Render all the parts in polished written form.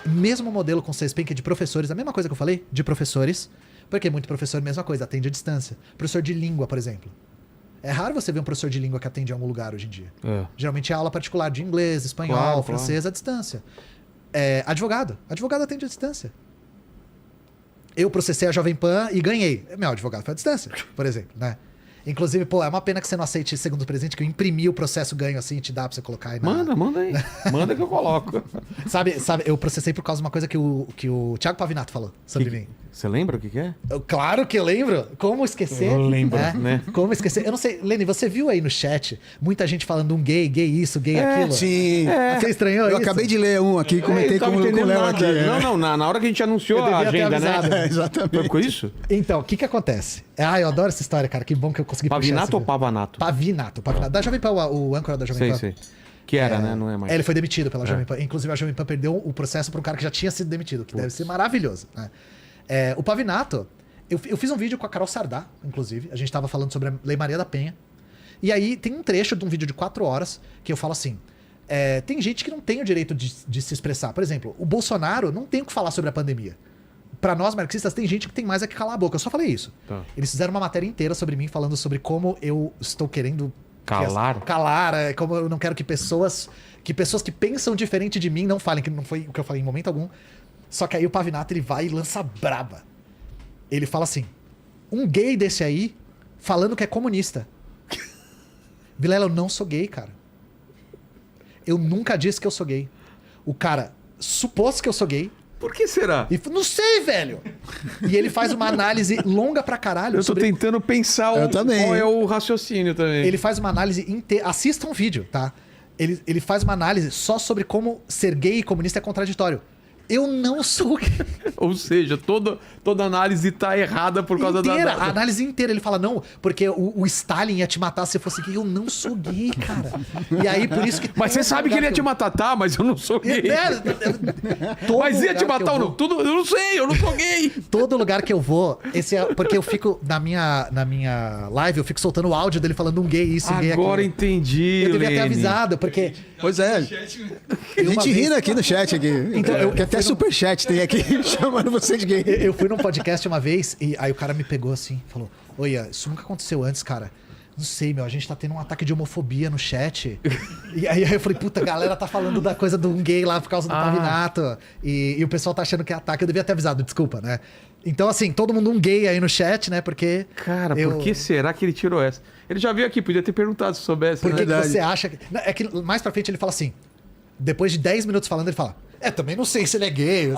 Mesmo modelo com CESPEN, que é de professores, a mesma coisa que eu falei, de professores, porque muito professor, mesma coisa, atende à distância. Professor de língua, por exemplo. É raro você ver um professor de língua que atende em algum lugar hoje em dia. Geralmente é aula particular de inglês, espanhol, francês, à distância. Advogado atende à distância. Eu processei a Jovem Pan e ganhei. Meu advogado foi à distância, por exemplo, né? Inclusive, é uma pena que você não aceite segundo presente, que eu imprimi o processo ganho assim e te dá pra você colocar aí na... Manda aí. Manda que eu coloco. Sabe, eu processei por causa de uma coisa que o Thiago Pavinato falou sobre mim. Você lembra o que é? Claro que eu lembro. Como esquecer? Eu lembro, né? Como esquecer? Eu não sei, Lene, você viu aí no chat muita gente falando gay isso, gay aquilo? Sim. Você estranhou isso? Eu acabei de ler um aqui, comentei com o Léo aqui. Não, na hora que a gente anunciou a agenda, né? Exatamente. Foi isso? Então, o que acontece? Eu adoro essa história, cara. Que bom que eu consegui puxar Pavinato ou Pavanato? Pavinato. Da Jovem Pan, o âncora da Jovem Pan. Sei. Que era, né? Não é mais. Ele foi demitido pela Jovem Pan. Inclusive, a Jovem Pan perdeu o processo para um cara que já tinha sido demitido, que deve ser maravilhoso, né? O Pavinato, eu fiz um vídeo com a Carol Sardá, inclusive. A gente tava falando sobre a Lei Maria da Penha. E aí tem um trecho de um vídeo de 4 horas que eu falo assim: tem gente que não tem o direito de se expressar. Por exemplo, o Bolsonaro não tem o que falar sobre a pandemia. Pra nós marxistas, tem gente que tem mais é que calar a boca. Eu só falei isso. Eles fizeram uma matéria inteira sobre mim, falando sobre como eu estou querendo... Calar, como eu não quero que pessoas que pensam diferente de mim não falem, que não foi o que eu falei em momento algum. Só que aí o Pavinato, ele vai e lança braba. Ele fala assim: um gay desse aí falando que é comunista. Vilela, eu não sou gay, cara. Eu nunca disse que eu sou gay. O cara supôs que eu sou gay. Por que será? E não sei, velho. E ele faz uma análise longa pra caralho. Eu tô tentando pensar qual é o raciocínio também. Ele faz uma análise inteira. Assista um vídeo, tá? Ele faz uma análise só sobre como ser gay e comunista é contraditório. Eu não sou gay. Ou seja, toda análise tá errada por causa inteira, a análise inteira. Ele fala, não, porque o Stalin ia te matar se fosse gay. Eu não sou gay, cara. E aí, por isso que... Mas você sabe que ele ia te matar, tá? Mas eu não sou gay. Mas ia te matar ou não? Eu não sei, eu não sou gay. Todo lugar que eu vou, porque eu fico, na minha live, eu fico soltando o áudio dele falando um gay isso, um gay aquilo. Agora entendi, Eu devia ter avisado, porque... Pois é. A gente rindo aqui no chat. Então, que até superchat tem aqui chamando você de gay. Eu fui num podcast uma vez e aí o cara me pegou assim, falou: "Oi, isso nunca aconteceu antes, cara. Não sei, a gente tá tendo um ataque de homofobia no chat." E aí eu falei, puta, a galera tá falando da coisa do gay lá por causa do Pavinato. E o pessoal tá achando que é ataque. Eu devia ter avisado, desculpa, né? Então, assim, todo mundo um gay aí no chat, né? Porque... Cara, por que será que ele tirou essa? Ele já veio aqui, podia ter perguntado se soubesse. Por que você acha... É que mais pra frente ele fala assim, depois de 10 minutos falando, ele fala... também não sei se ele é gay.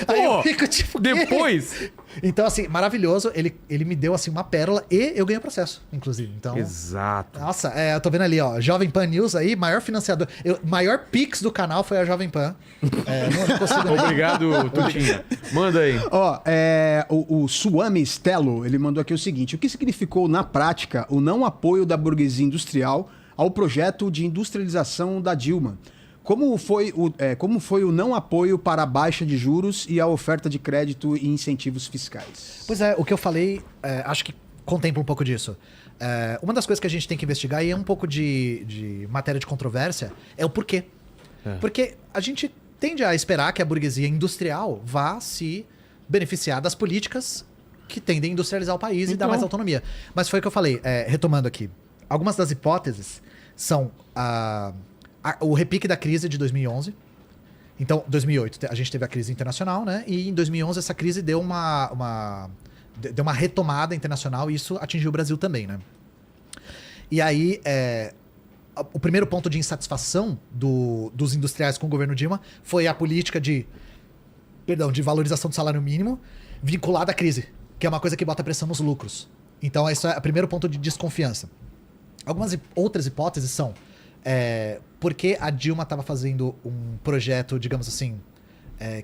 Aí eu fico tipo... Depois? Então, assim, maravilhoso. Ele me deu, assim, uma pérola e eu ganhei o processo, inclusive. Então, exato. Nossa, eu tô vendo ali, ó. Jovem Pan News aí, maior financiador. Maior Pix do canal foi a Jovem Pan. Não consigo... Obrigado, Tutinha. Manda aí. O Suami Stelo, ele mandou aqui o seguinte: o que significou, na prática, o não apoio da burguesia industrial ao projeto de industrialização da Dilma? Como foi o não apoio para a baixa de juros e a oferta de crédito e incentivos fiscais? Pois é, o que eu falei, acho que contempla um pouco disso. Uma das coisas que a gente tem que investigar, e é um pouco de matéria de controvérsia, é o porquê. Porque a gente tende a esperar que a burguesia industrial vá se beneficiar das políticas que tendem a industrializar o país e dar mais autonomia. Mas foi o que eu falei, retomando aqui. Algumas das hipóteses são... o repique da crise de 2011. Então, 2008, a gente teve a crise internacional, né? E em 2011 essa crise deu uma retomada internacional e isso atingiu o Brasil também, né? E aí, o primeiro ponto de insatisfação dos industriais com o governo Dilma foi a política de valorização do salário mínimo vinculada à crise, que é uma coisa que bota pressão nos lucros. Então, esse é o primeiro ponto de desconfiança. Algumas outras hipóteses são... porque a Dilma estava fazendo um projeto, digamos assim,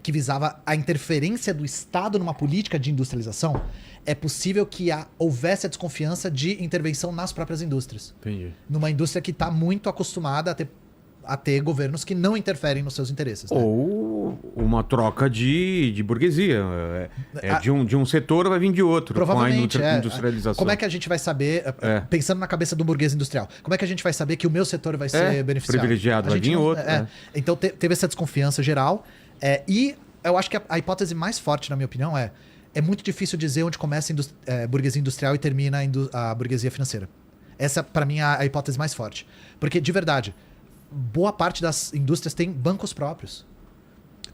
que visava a interferência do Estado numa política de industrialização, é possível que houvesse a desconfiança de intervenção nas próprias indústrias. Entendi. Numa indústria que está muito acostumada a ter governos que não interferem nos seus interesses. Né? Ou uma troca de burguesia. De um setor vai vir de outro. Provavelmente, com a industrialização. Como é que a gente vai saber, pensando na cabeça do burguês industrial, como é que a gente vai saber que o meu setor vai ser beneficiado? Privilegiado, vai vir outro. Então teve essa desconfiança geral. E eu acho que a hipótese mais forte, na minha opinião, é muito difícil dizer onde começa a burguesia industrial e termina a burguesia financeira. Essa, para mim, é a hipótese mais forte. Porque, de verdade, boa parte das indústrias tem bancos próprios.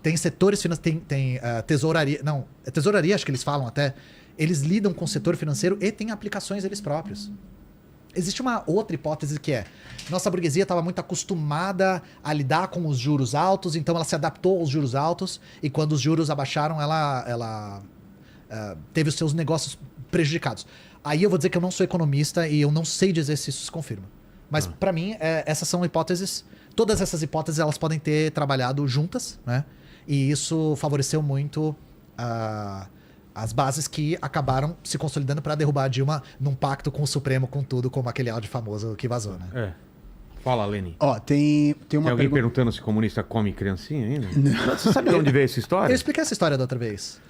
Tem setores financeiros, tem tesouraria. Não, é tesouraria, acho que eles falam até. Eles lidam com o setor financeiro e têm aplicações eles próprios. Existe uma outra hipótese que nossa burguesia estava muito acostumada a lidar com os juros altos, então ela se adaptou aos juros altos, e quando os juros abaixaram, ela teve os seus negócios prejudicados. Aí eu vou dizer que eu não sou economista e eu não sei dizer se isso se confirma. Mas para mim, essas são hipóteses. Todas essas hipóteses elas podem ter trabalhado juntas, né? E isso favoreceu muito as bases que acabaram se consolidando para derrubar a Dilma num pacto com o Supremo, com tudo, como aquele áudio famoso que vazou, né? Fala, Lenin. Ó, tem uma alguém perguntando se comunista come criancinha ainda? Você sabe de onde veio essa história? Eu expliquei essa história da outra vez.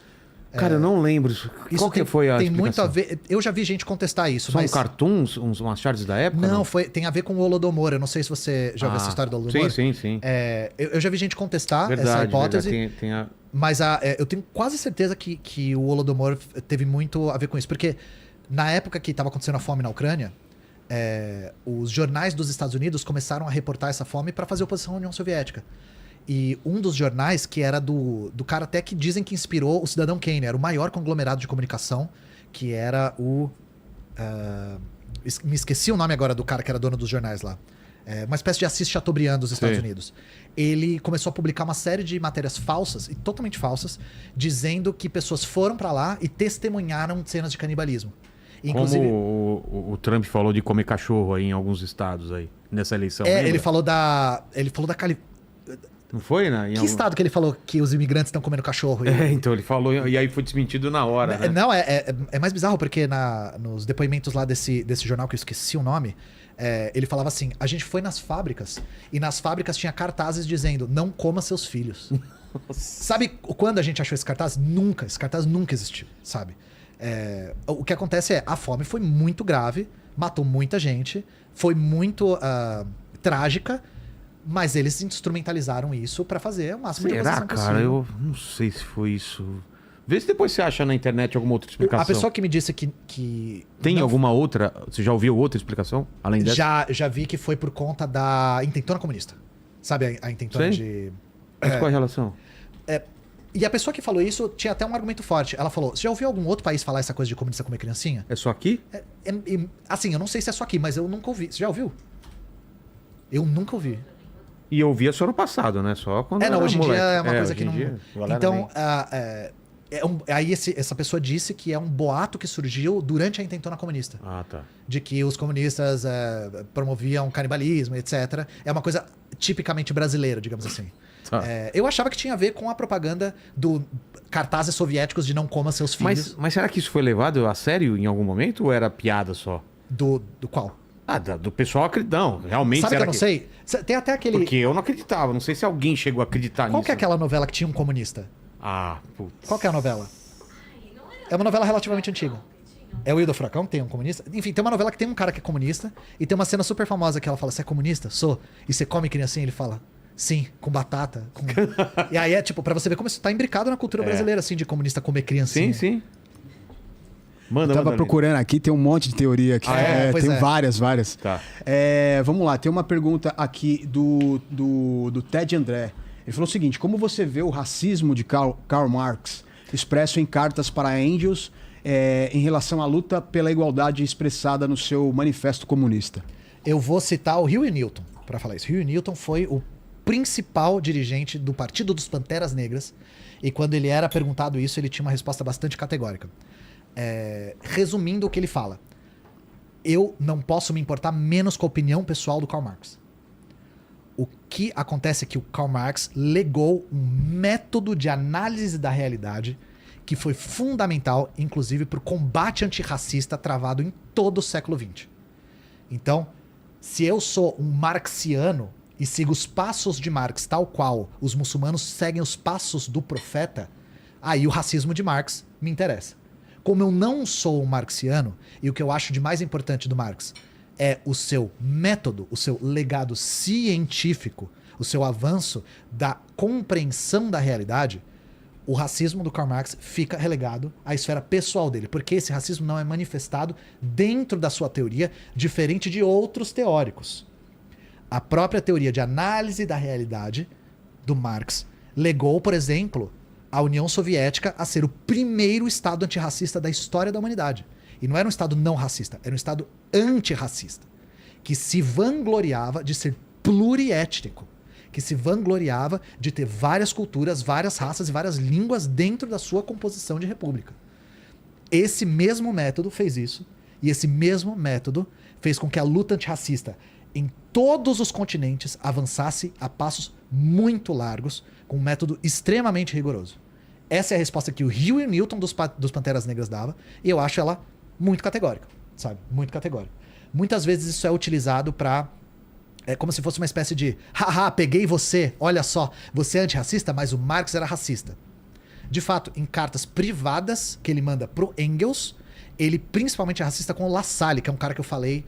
Cara, eu não lembro. Qual que foi a Tem explicação? muito a ver. Eu já vi gente contestar isso. São cartoons, umas charts da época? Não, tem a ver com o Holodomor. Eu não sei se você já ouviu essa história do Holodomor. Sim. Eu já vi gente contestar essa hipótese. Verdade. Mas eu tenho quase certeza que o Holodomor teve muito a ver com isso. Porque na época que estava acontecendo a fome na Ucrânia, os jornais dos Estados Unidos começaram a reportar essa fome para fazer oposição à União Soviética. E um dos jornais, que era do cara até que dizem que inspirou o Cidadão Kane, era o maior conglomerado de comunicação, que era me esqueci o nome agora do cara que era dono dos jornais lá. Uma espécie de Assis Chateaubriand dos Estados Unidos. Ele começou a publicar uma série de matérias falsas, e totalmente falsas, dizendo que pessoas foram para lá e testemunharam cenas de canibalismo. Inclusive, como o Trump falou de comer cachorro aí em alguns estados aí, nessa eleição. Ele falou da Califórnia. Não foi, né? Estado que ele falou que os imigrantes estão comendo cachorro? Então ele falou, e aí foi desmentido na hora, né? Não, é mais bizarro, porque nos depoimentos lá desse jornal, que eu esqueci o nome, ele falava assim, a gente foi nas fábricas, e nas fábricas tinha cartazes dizendo, não coma seus filhos. Sabe quando a gente achou esse cartaz? Nunca. Esse cartaz nunca existiu, sabe? O que acontece a fome foi muito grave, matou muita gente, foi muito trágica, mas eles instrumentalizaram isso pra fazer o máximo de oposição possível. Cara, eu não sei se foi isso. Vê se depois você acha na internet alguma outra explicação. A pessoa que me disse que tem alguma outra? Você já ouviu outra explicação? Além dessa? Já vi que foi por conta da intentona comunista. Sabe a intentona de... Mas qual a relação? E a pessoa que falou isso tinha até um argumento forte. Ela falou, você já ouviu algum outro país falar essa coisa de comunista comer criancinha? É só aqui? Assim, eu não sei se é só aqui, mas eu nunca ouvi. Você já ouviu? Eu nunca ouvi. E eu ouvia só no passado, né? Só quando era hoje em moleque. dia é uma coisa que não... Então, aí essa pessoa disse que é um boato que surgiu durante a intentona comunista. Tá. De que os comunistas promoviam canibalismo, etc. É uma coisa tipicamente brasileira, digamos assim. Tá. Eu achava que tinha a ver com a propaganda do cartazes soviéticos de não coma seus filhos. Mas será que isso foi levado a sério em algum momento ou era piada só? Do qual? Do pessoal acreditando. Realmente. Sabe que eu não sei? Tem até aquele... Porque eu não acreditava. Não sei se alguém chegou a acreditar nisso. Qual que é aquela novela que tinha um comunista? Putz. Qual que é a novela? É uma novela relativamente antiga. É o Ilha do Furacão que tem um comunista? Enfim, tem uma novela que tem um cara que é comunista e tem uma cena super famosa que ela fala, você é comunista? Sou. E você come criancinha? Ele fala, sim, com batata. E aí pra você ver como isso tá imbricado na cultura brasileira, assim, de comunista comer criancinha. Sim. Eu tava procurando aqui, tem um monte de teoria aqui. Tem várias. Tá. Vamos lá, tem uma pergunta aqui do Ted André. Ele falou o seguinte, como você vê o racismo de Karl Marx expresso em cartas para Engels em relação à luta pela igualdade expressada no seu manifesto comunista? Eu vou citar o Huey Newton para falar isso. Huey Newton foi o principal dirigente do Partido dos Panteras Negras e quando ele era perguntado isso, ele tinha uma resposta bastante categórica. Resumindo o que ele fala, eu não posso me importar menos com a opinião pessoal do Karl Marx. O que acontece é que o Karl Marx legou um método de análise da realidade que foi fundamental, inclusive, para o combate antirracista travado em todo o século XX. Então, se eu sou um marxiano, e siga os passos de Marx, tal qual os muçulmanos seguem os passos do profeta, aí o racismo de Marx me interessa. Como eu não sou um marxiano, e o que eu acho de mais importante do Marx é o seu método, o seu legado científico, o seu avanço da compreensão da realidade, o racismo do Karl Marx fica relegado à esfera pessoal dele, porque esse racismo não é manifestado dentro da sua teoria, diferente de outros teóricos. A própria teoria de análise da realidade do Marx legou, por exemplo, a União Soviética a ser o primeiro Estado antirracista da história da humanidade. E não era um Estado não racista, era um Estado antirracista, que se vangloriava de ser pluriétnico, que se vangloriava de ter várias culturas, várias raças e várias línguas dentro da sua composição de república. Esse mesmo método fez isso, e esse mesmo método fez com que a luta antirracista em todos os continentes avançasse a passos muito largos, com um método extremamente rigoroso. Essa é a resposta que o Huey Newton dos Panteras Negras dava, e eu acho ela muito categórica, sabe? Muito categórica. Muitas vezes isso é utilizado para... É como se fosse uma espécie de haha, peguei você, olha só, você é antirracista, mas o Marx era racista. De fato, em cartas privadas que ele manda pro Engels, ele principalmente é racista com o La Salle, que é um cara que eu falei,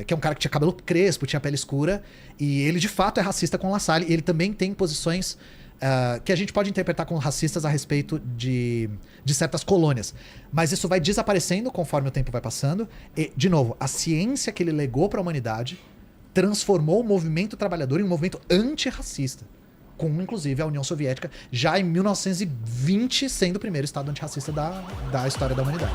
que é um cara que tinha cabelo crespo, tinha pele escura, e ele de fato é racista com o La Salle, e ele também tem posições que a gente pode interpretar como racistas a respeito de certas colônias. Mas isso vai desaparecendo conforme o tempo vai passando, e, de novo, a ciência que ele legou para a humanidade transformou o movimento trabalhador em um movimento antirracista, com inclusive a União Soviética já em 1920 sendo o primeiro estado antirracista da história da humanidade.